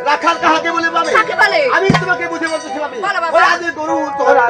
রাখাল কাহাকে বলে পাবে? আমি তোমাকে বুঝে বলতেছি পাবে ওই আজ গরু তোরা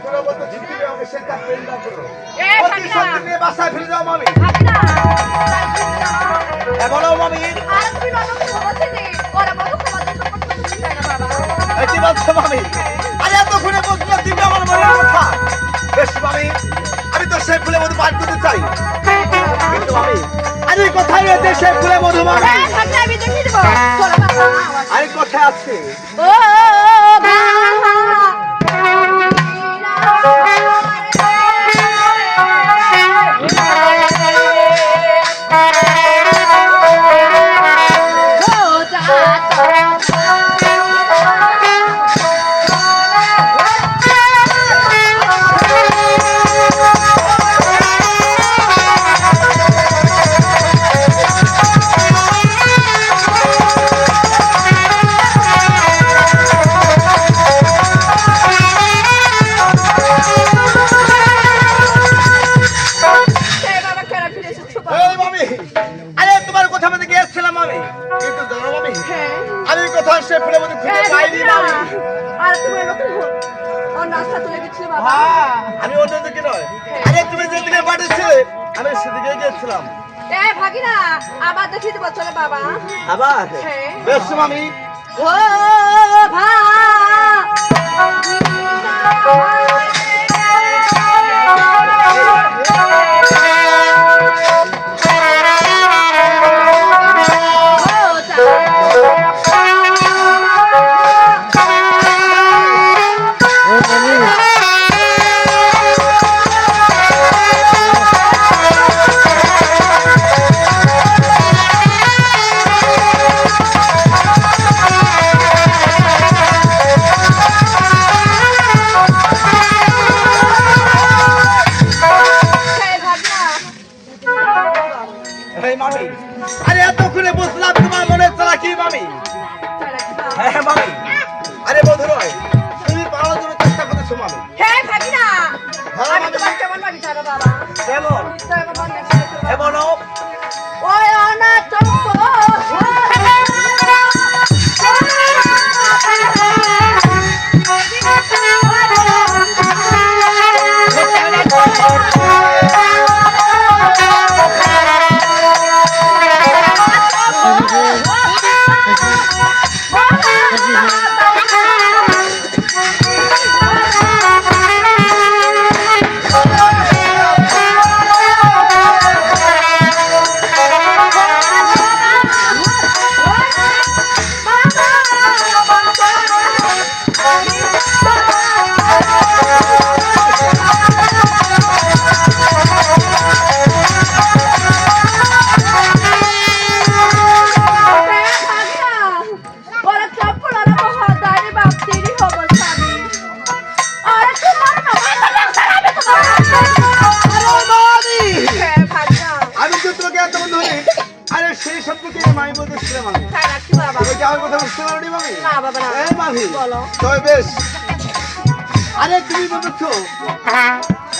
শোনো বলতেছি তুমি আমাকে সে কাজ করে দাও করো এ অতি ভাগিনা সত্যি নিয়ে বাসায় ফিরে যাও মামি ভাগিনা বলো মামি আর তুমি নতুন খবর দিতে ওরা বড় খবর দিতে করতে চাই না বাবা এই কি বলছো মামি আরে এত ঘুরে বসলো তুমি আমার মনের কথা বেশ মামি আমি তো সেই ফুলের মধু পান করতে চাই কিন্তু মামি আরে কোথায় আছে সেই ফুলের মধু মামি ভাগিনা আমি দেখিয়ে দেব চলো বাবা আরে কোথায় আছে ও এই মামি আরে তোমার কথা মধ্যে গিয়েছিলাম মামি কিন্তু জানো মামি আমি কোথাও সেই ফুলের মধু খুঁজে পাইনি মামি আর তুমি নতুন নাস্তা তুলে গেছিলে বাবা আমি অন্য দিকে নয় আরে তুমি যেদিকে পাঠিয়েছিলে আমি সেদিকে গিয়েছিলাম এ ভাগিনা আবার দেখিয়ে দেবো চলে বাবা আবার হ্যাঁ। বেশ মামি ও ভা এই মামি আরে এতক্ষণে বুঝলাম তোমার মনে চলা কি মামি হ্যাঁ মামি আরে বন্ধু নয় তুমি পাওয়ার জন্য চেষ্টা করেছো মামি হ্যাঁ ভাগিনা আমি তোমার কেমন লাগি জানো বাবা কেমন কেমন লাগছে কেমন ওই অনাথ আমি তো তোমাকে এত ধরে আরে সেই সম্পর্কে মামি বলতেছিলাম আমি তুমি কি আমার কথা বুঝতে পারোনি মামি না বাবা না এই মামি বলো তবে বেশ আরে তুমি বলছো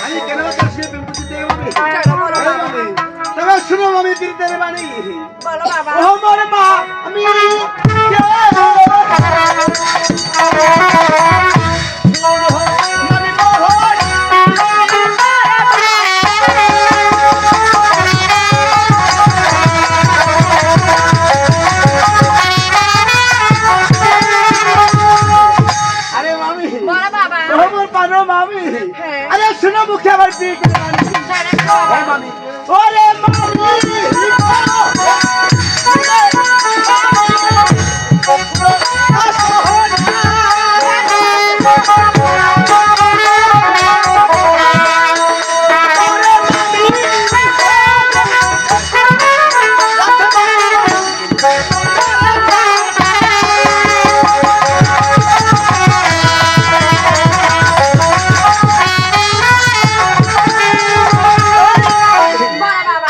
আমি কেন কাছে বিপত্তি দেই মামি এই মামি তবে শুনো মামি দিতে মানি বলো বাবা ও মোর মা আমি আরে মামি বলো বাবা আমার পানো মামি হ্যাঁ। আরে শুনো মুখে আবার বিয়ে করে মানি হ্যাঁ মামি ওরে মামি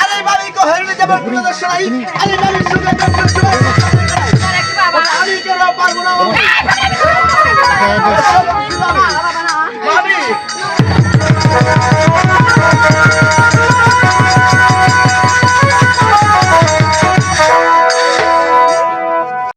আরে মামি কো হেরে যাব প্রদর্শন আই আরে মামি সুগা প্রদর্শন আমি কেন পারবো না বাবা